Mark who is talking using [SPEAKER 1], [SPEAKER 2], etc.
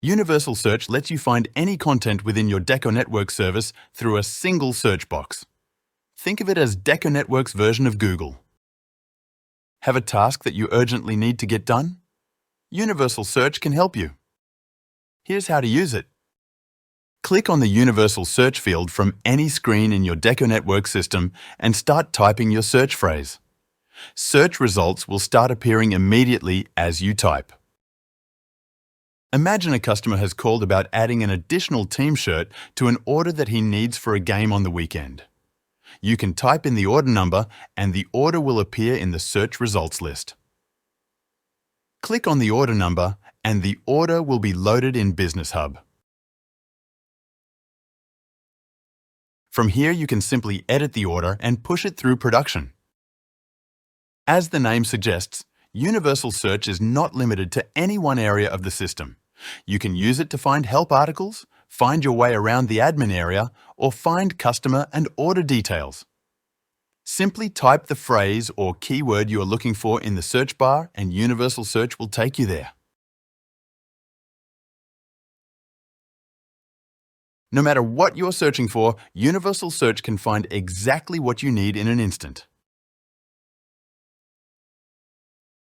[SPEAKER 1] Universal Search lets you find any content within your DecoNetwork service through a single search box. Think of it as DecoNetwork's version of Google. Have a task that you urgently need to get done? Universal Search can help you. Here's how to use it. Click on the Universal Search field from any screen in your DecoNetwork system and start typing your search phrase. Search results will start appearing immediately as you type. Imagine a customer has called about adding an additional team shirt to an order that he needs for a game on the weekend. You can type in the order number and the order will appear in the search results list. Click on the order number and the order will be loaded in Business Hub. From here, you can simply edit the order and push it through production. As the name suggests, Universal Search is not limited to any one area of the system. You can use it to find help articles, find your way around the admin area, or find customer and order details. Simply type the phrase or keyword you are looking for in the search bar and Universal Search will take you there. No matter what you're searching for, Universal Search can find exactly what you need in an instant.